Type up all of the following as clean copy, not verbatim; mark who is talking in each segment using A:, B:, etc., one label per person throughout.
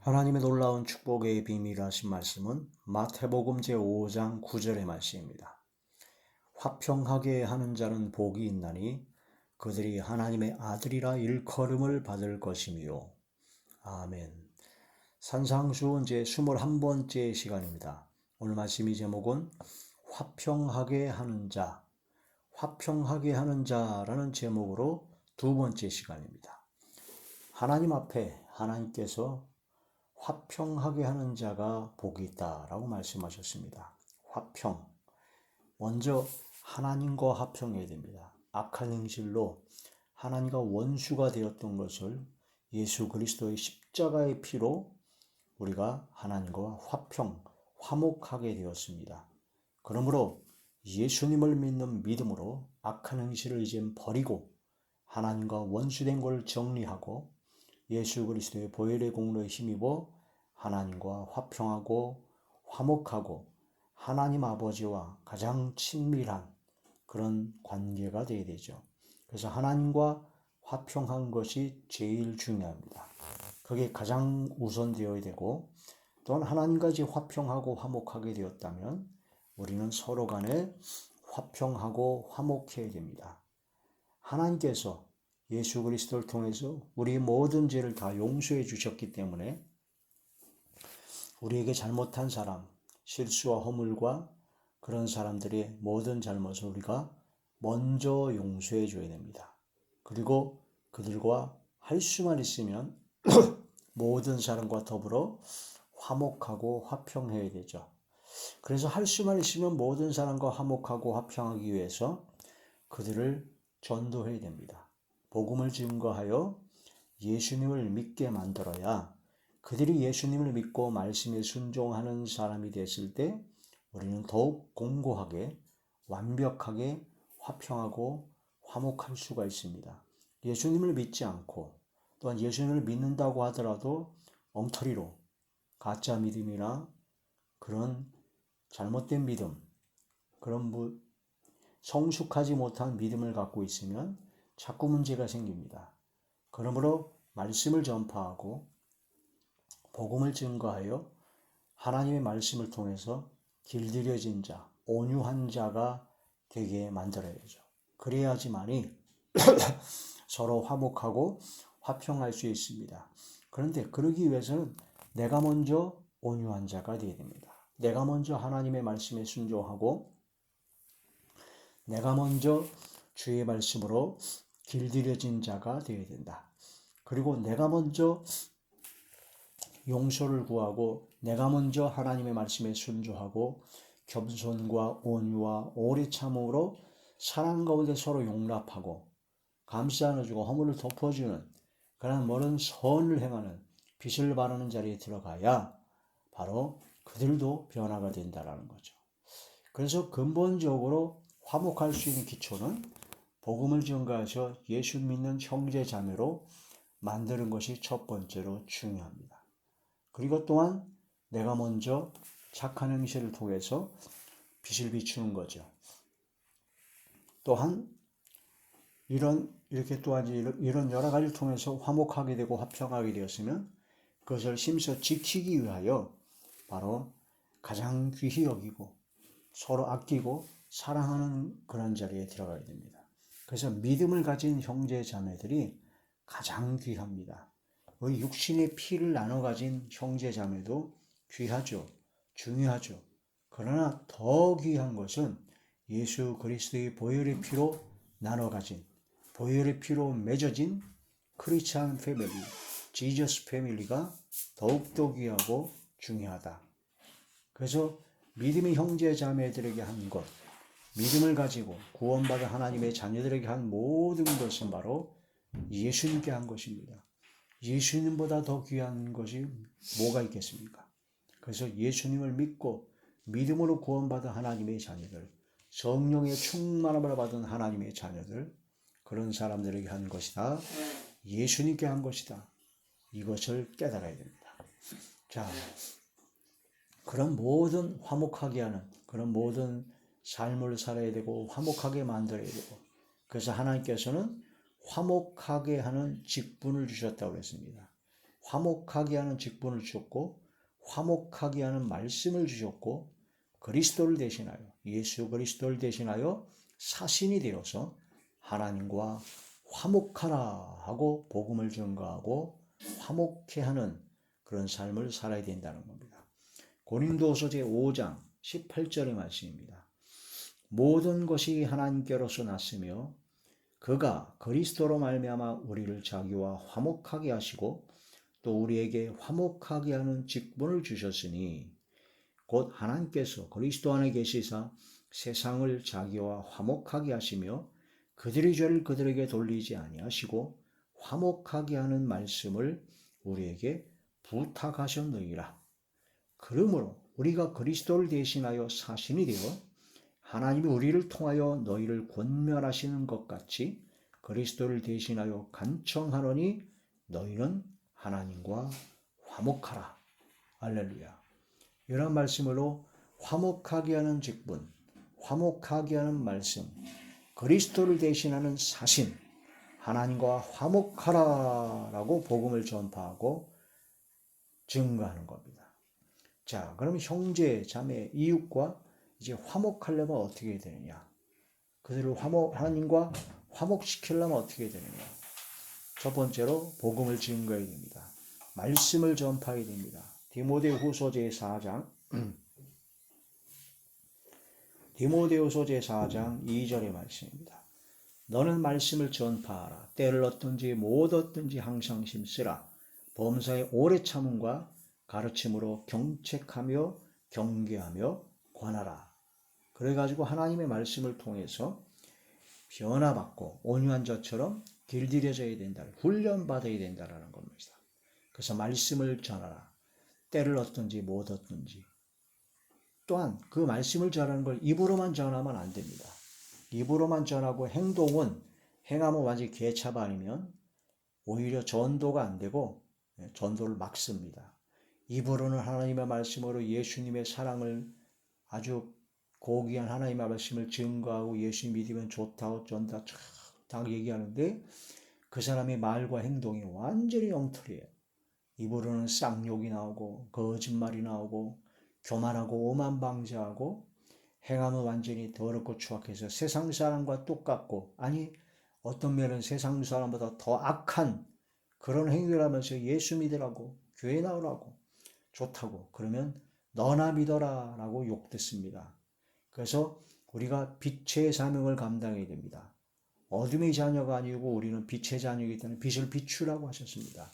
A: 하나님의 놀라운 축복의 비밀하신 말씀은 마태복음 제5장 9절의 말씀입니다. 화평하게 하는 자는 복이 있나니 그들이 하나님의 아들이라 일컬음을 받을 것이며. 아멘. 산상수훈 제21번째 시간입니다. 오늘 말씀의 제목은 화평하게 하는 자, 화평하게 하는 자라는 제목으로 두 번째 시간입니다. 하나님 앞에 하나님께서 화평하게 하는 자가 복이 있다라고 말씀하셨습니다. 화평. 먼저 하나님과 화평해야 됩니다. 악한 행실로 하나님과 원수가 되었던 것을 예수 그리스도의 십자가의 피로 우리가 하나님과 화목하게 되었습니다. 그러므로 예수님을 믿는 믿음으로 악한 행실을 이제 버리고 하나님과 원수된 것을 정리하고 예수 그리스도의 보혈의 공로에 힘입어 하나님과 화평하고 화목하고 하나님 아버지와 가장 친밀한 그런 관계가 되어야 되죠. 그래서 하나님과 화평한 것이 제일 중요합니다. 그게 가장 우선되어야 되고, 또한 하나님까지 화평하고 화목하게 되었다면 우리는 서로 간에 화평하고 화목해야 됩니다. 하나님께서 예수 그리스도를 통해서 우리의 모든 죄를 다 용서해 주셨기 때문에 우리에게 잘못한 사람, 실수와 허물과 그런 사람들의 모든 잘못을 우리가 먼저 용서해 줘야 됩니다. 그리고 그들과 할 수만 있으면 모든 사람과 더불어 화목하고 화평해야 되죠. 그래서 할 수만 있으면 모든 사람과 화목하고 화평하기 위해서 그들을 전도해야 됩니다. 복음을 증거하여 예수님을 믿게 만들어야 그들이 예수님을 믿고 말씀에 순종하는 사람이 됐을 때 우리는 더욱 공고하게 완벽하게 화평하고 화목할 수가 있습니다. 예수님을 믿지 않고 또한 예수님을 믿는다고 하더라도 엉터리로 가짜 믿음이나 그런 잘못된 믿음, 그런 성숙하지 못한 믿음을 갖고 있으면 자꾸 문제가 생깁니다. 그러므로 말씀을 전파하고 복음을 증거하여 하나님의 말씀을 통해서 길들여진 자, 온유한 자가 되게 만들어야죠. 그래야지만이 서로 화목하고 화평할 수 있습니다. 그런데 그러기 위해서는 내가 먼저 온유한 자가 되어야 됩니다. 내가 먼저 하나님의 말씀에 순종하고 내가 먼저 주의 말씀으로 길들여진 자가 되어야 된다. 그리고 내가 먼저 용서를 구하고 내가 먼저 하나님의 말씀에 순종하고 겸손과 온유와 오래 참음으로 사랑 가운데 서로 용납하고 감시 나눠주고 허물을 덮어주는 그런 모든 선을 행하는 빛을 바라는 자리에 들어가야 바로 그들도 변화가 된다는 거죠. 그래서 근본적으로 화목할 수 있는 기초는 복음을 증거하셔 예수 믿는 형제 자매로 만드는 것이 첫 번째로 중요합니다. 그리고 또한 내가 먼저 착한 행실을 통해서 빛을 비추는 거죠. 또한 이렇게 또한 이런 여러 가지를 통해서 화목하게 되고 화평하게 되었으면 그것을 심서 지키기 위하여 바로 가장 귀히 여기고 서로 아끼고 사랑하는 그런 자리에 들어가야 됩니다. 그래서 믿음을 가진 형제 자매들이 가장 귀합니다. 우리 육신의 피를 나눠 가진 형제 자매도 귀하죠. 중요하죠. 그러나 더 귀한 것은 예수 그리스도의 보혈의 피로 나눠 가진 보혈의 피로 맺어진 크리스찬 패밀리, 지저스 패밀리가 더욱더 귀하고 중요하다. 그래서 믿음의 형제 자매들에게 한 것, 믿음을 가지고 구원받은 하나님의 자녀들에게 한 모든 것은 바로 예수님께 한 것입니다. 예수님보다 더 귀한 것이 뭐가 있겠습니까? 그래서 예수님을 믿고 믿음으로 구원받은 하나님의 자녀들, 성령의 충만함을 받은 하나님의 자녀들, 그런 사람들에게 한 것이다. 예수님께 한 것이다. 이것을 깨달아야 됩니다. 자, 그런 모든 화목하게 하는 그런 모든 삶을 살아야 되고 화목하게 만들어야 되고, 그래서 하나님께서는 화목하게 하는 직분을 주셨다고 했습니다. 화목하게 하는 직분을 주셨고 화목하게 하는 말씀을 주셨고 그리스도를 대신하여 예수 그리스도를 대신하여 사신이 되어서 하나님과 화목하라 하고 복음을 전가하고 화목해 하는 그런 삶을 살아야 된다는 겁니다. 고린도서 제5장 18절의 말씀입니다. 모든 것이 하나님께로서 났으며 그가 그리스도로 말미암아 우리를 자기와 화목하게 하시고 또 우리에게 화목하게 하는 직분을 주셨으니 곧 하나님께서 그리스도 안에 계시사 세상을 자기와 화목하게 하시며 그들의 죄를 그들에게 돌리지 아니하시고 화목하게 하는 말씀을 우리에게 부탁하셨느니라. 그러므로 우리가 그리스도를 대신하여 사신이 되어 하나님이 우리를 통하여 너희를 권면하시는 것 같이 그리스도를 대신하여 간청하노니 너희는 하나님과 화목하라. 할렐루야. 이런 말씀으로 화목하게 하는 직분, 화목하게 하는 말씀, 그리스도를 대신하는 사신, 하나님과 화목하라 라고 복음을 전파하고 증거하는 겁니다. 자, 그럼 형제, 자매, 이웃과 이제 화목하려면 어떻게 되느냐? 그들을 하나님과 화목시키려면 어떻게 되느냐? 첫 번째로 복음을 증거해야 됩니다. 말씀을 전파해야 됩니다. 디모데후서 제4장 2절의 말씀입니다. 너는 말씀을 전파하라. 때를 얻든지 못 얻든지 항상 힘쓰라. 범사에 오래 참음과 가르침으로 경책하며 경계하며 권하라. 그래가지고 하나님의 말씀을 통해서 변화받고 온유한 자처럼 길들여져야 된다. 훈련받아야 된다는 겁니다. 그래서 말씀을 전하라. 때를 얻든지 못 얻든지. 또한 그 말씀을 전하는 걸 입으로만 전하면 안 됩니다. 입으로만 전하고 행하면 완전히 개차가 아니면 오히려 전도가 안 되고 전도를 막습니다. 입으로는 하나님의 말씀으로 예수님의 사랑을 아주 고귀한 하나님의 말씀을 증거하고 예수 믿으면 좋다 어쩐다 다 얘기하는데 그 사람의 말과 행동이 완전히 엉터리예요. 입으로는 쌍욕이 나오고 거짓말이 나오고 교만하고 오만방자하고 행하면 완전히 더럽고 추악해서 세상 사람과 똑같고 아니 어떤 면은 세상 사람보다 더 악한 그런 행위를 하면서 예수 믿으라고 교회 나오라고 좋다고 그러면 너나 믿어라 라고 욕듣습니다. 그래서 우리가 빛의 사명을 감당해야 됩니다. 어둠의 자녀가 아니고 우리는 빛의 자녀이기 때문에 빛을 비추라고 하셨습니다.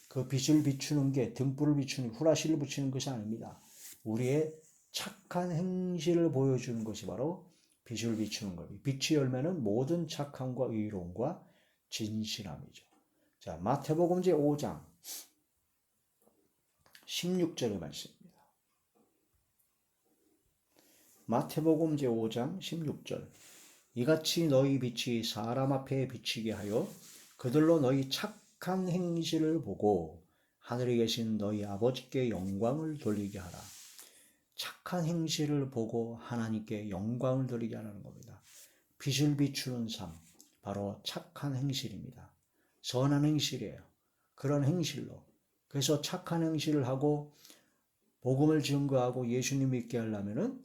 A: 그 빛을 비추는 게 등불을 비추는 후라시를 붙이는 것이 아닙니다. 우리의 착한 행실을 보여주는 것이 바로 빛을 비추는 겁니다. 빛의 열매는 모든 착함과 의로움과 진실함이죠. 자, 마태복음 제5장 16절의 말씀입니다. 마태복음 제5장 16절 이같이 너희 빛이 사람 앞에 비치게 하여 그들로 너희 착한 행실을 보고 하늘에 계신 너희 아버지께 영광을 돌리게 하라. 착한 행실을 보고 하나님께 영광을 돌리게 하라는 겁니다. 빛을 비추는 삶, 바로 착한 행실입니다. 선한 행실이에요. 그런 행실로. 그래서 착한 행실을 하고 복음을 증거하고 예수님 믿게 하려면은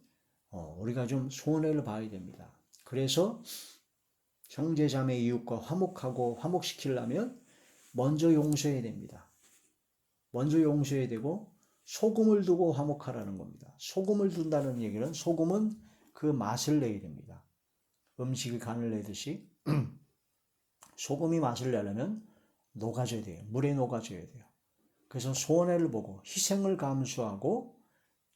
A: 우리가 좀 손해를 봐야 됩니다. 그래서 형제자매 이웃과 화목하고 화목시키려면 먼저 용서해야 됩니다. 먼저 용서해야 되고 소금을 두고 화목하라는 겁니다. 소금을 둔다는 얘기는 소금은 그 맛을 내야 됩니다. 음식이 간을 내듯이 소금이 맛을 내려면 녹아져야 돼요. 물에 녹아져야 돼요. 그래서 손해를 보고 희생을 감수하고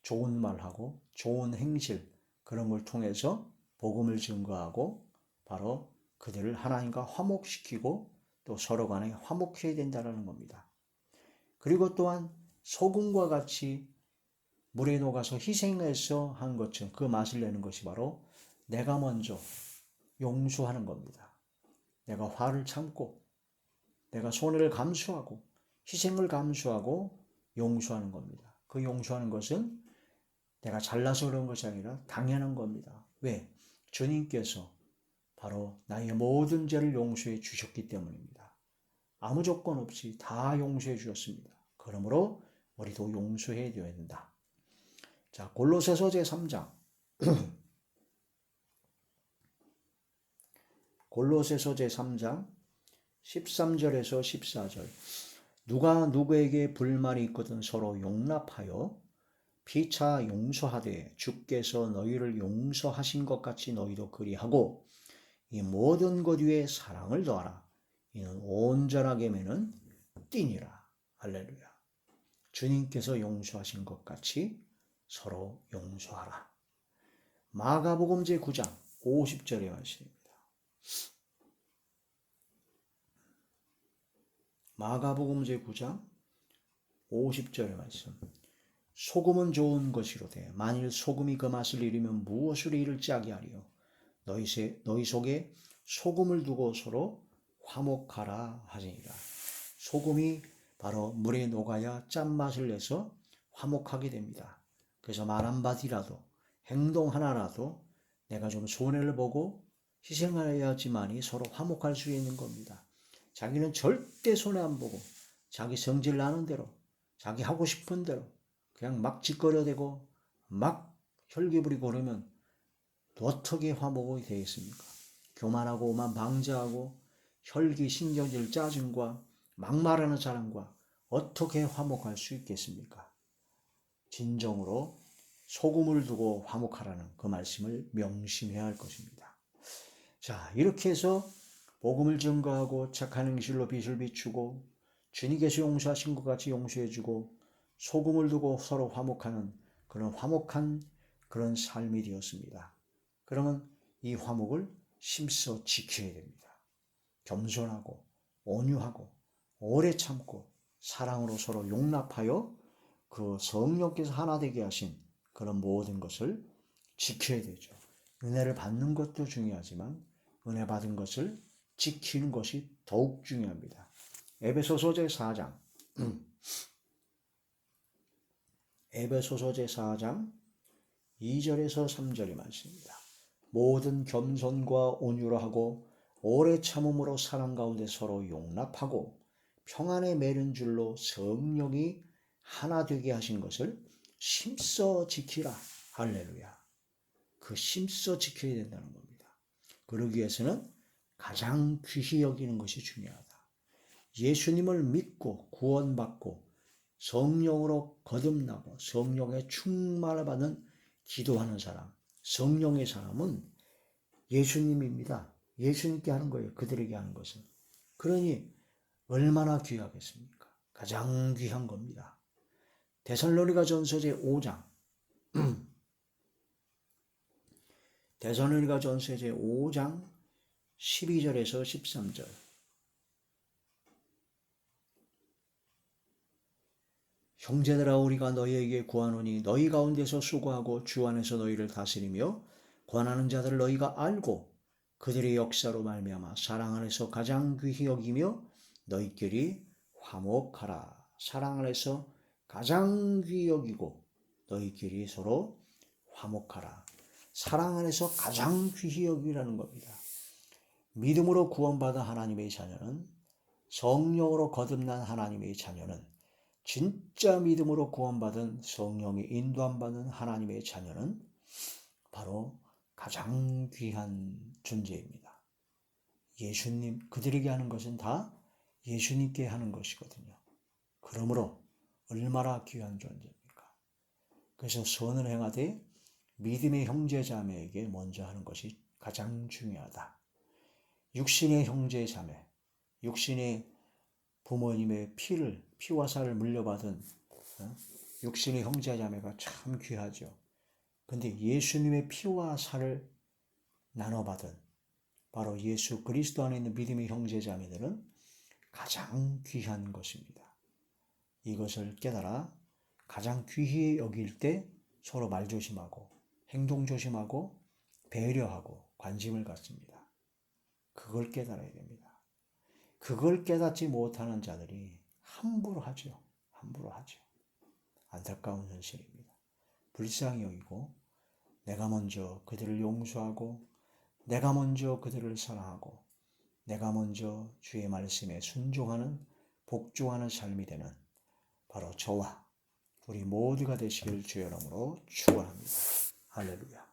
A: 좋은 말하고 좋은 행실 그런 걸 통해서 복음을 증거하고 바로 그들을 하나님과 화목시키고 또 서로 간에 화목해야 된다는 겁니다. 그리고 또한 소금과 같이 물에 녹아서 희생해서 한 것처럼 그 맛을 내는 것이 바로 내가 먼저 용서하는 겁니다. 내가 화를 참고 내가 손해를 감수하고 희생을 감수하고 용서하는 겁니다. 그 용서하는 것은 내가 잘나서 그런 것이 아니라 당연한 겁니다. 왜? 주님께서 바로 나의 모든 죄를 용서해 주셨기 때문입니다. 아무 조건 없이 다 용서해 주셨습니다. 그러므로 우리도 용서해야 된다. 자, 골로새서 제3장. 골로새서 제3장 13절에서 14절. 누가 누구에게 불만이 있거든 서로 용납하여 피차 용서하되 주께서 너희를 용서하신 것 같이 너희도 그리하고 이 모든 것 위에 사랑을 더하라. 이는 온전하게 매는 띠니라. 할렐루야. 주님께서 용서하신 것 같이 서로 용서하라. 마가복음 제9장 50절의 말씀입니다. 마가복음 제9장 50절의 말씀. 소금은 좋은 것이로되 만일 소금이 그 맛을 잃으면 무엇으로 이를지 아게 하리요. 너희 속에 소금을 두고 서로 화목하라 하시니라. 소금이 바로 물에 녹아야 짠맛을 내서 화목하게 됩니다. 그래서 말 한마디라도 행동 하나라도 내가 좀 손해를 보고 희생해야지만이 서로 화목할 수 있는 겁니다. 자기는 절대 손해 안 보고 자기 성질 나는 대로 자기 하고 싶은 대로 그냥 막 짓거려대고 막 혈기 부리고 그러면 어떻게 화목이 되겠습니까? 교만하고 오만 방자하고 혈기 신경질 짜증과 막말하는 사람과 어떻게 화목할 수 있겠습니까? 진정으로 소금을 두고 화목하라는 그 말씀을 명심해야 할 것입니다. 자, 이렇게 해서 복음을 증거하고 착한 행실로 빛을 비추고 주님께서 용서하신 것 같이 용서해주고 소금을 두고 서로 화목하는 그런 화목한 그런 삶이 되었습니다. 그러면 이 화목을 힘써 지켜야 됩니다. 겸손하고 온유하고 오래 참고 사랑으로 서로 용납하여 그 성령께서 하나 되게 하신 그런 모든 것을 지켜야 되죠. 은혜를 받는 것도 중요하지만 은혜 받은 것을 지키는 것이 더욱 중요합니다. 에베소서 제4장 에베소서 제4장 2절에서 3절의 말씀입니다. 모든 겸손과 온유로 하고 오래 참음으로 사랑 가운데 서로 용납하고 평안에 매는 줄로 성령이 하나 되게 하신 것을 힘써 지키라. 할렐루야. 그 힘써 지켜야 된다는 겁니다. 그러기 위해서는 가장 귀히 여기는 것이 중요하다. 예수님을 믿고 구원받고 성령으로 거듭나고 성령의 충만을 받는 기도하는 사람, 성령의 사람은 예수님입니다. 예수님께 하는 거예요. 그들에게 하는 것은. 그러니 얼마나 귀하겠습니까? 가장 귀한 겁니다. 데살로니가전서 제5장 데살로니가전서 제5장 12절에서 13절. 형제들아 우리가 너희에게 구하노니 너희 가운데서 수고하고 주 안에서 너희를 다스리며 권하는 자들을 너희가 알고 그들의 역사로 말미암아 사랑 안에서 가장 귀히 여기며 너희끼리 화목하라. 사랑 안에서 가장 귀히 여기고 너희끼리 서로 화목하라. 사랑 안에서 가장 귀히 여기라는 겁니다. 믿음으로 구원받은 하나님의 자녀는 성령으로 거듭난 하나님의 자녀는 진짜 믿음으로 구원받은 성령의 인도함받는 하나님의 자녀는 바로 가장 귀한 존재입니다. 예수님, 그들에게 하는 것은 다 예수님께 하는 것이거든요. 그러므로 얼마나 귀한 존재입니까? 그래서 선을 행하되 믿음의 형제자매에게 먼저 하는 것이 가장 중요하다. 육신의 형제자매, 육신의 부모님의 피와 살을 물려받은 육신의 형제자매가 참 귀하죠. 근데 예수님의 피와 살을 나눠받은 바로 예수 그리스도 안에 있는 믿음의 형제자매들은 가장 귀한 것입니다. 이것을 깨달아 가장 귀히 여길 때 서로 말 조심하고 행동 조심하고 배려하고 관심을 갖습니다. 그걸 깨달아야 됩니다. 그걸 깨닫지 못하는 자들이 함부로 하죠. 함부로 하죠. 안타까운 현실입니다. 불쌍히 여기고 내가 먼저 그들을 용서하고 내가 먼저 그들을 사랑하고 내가 먼저 주의 말씀에 순종하는 복종하는 삶이 되는 바로 저와 우리 모두가 되시기를 주의 이름으로 축원합니다. 할렐루야.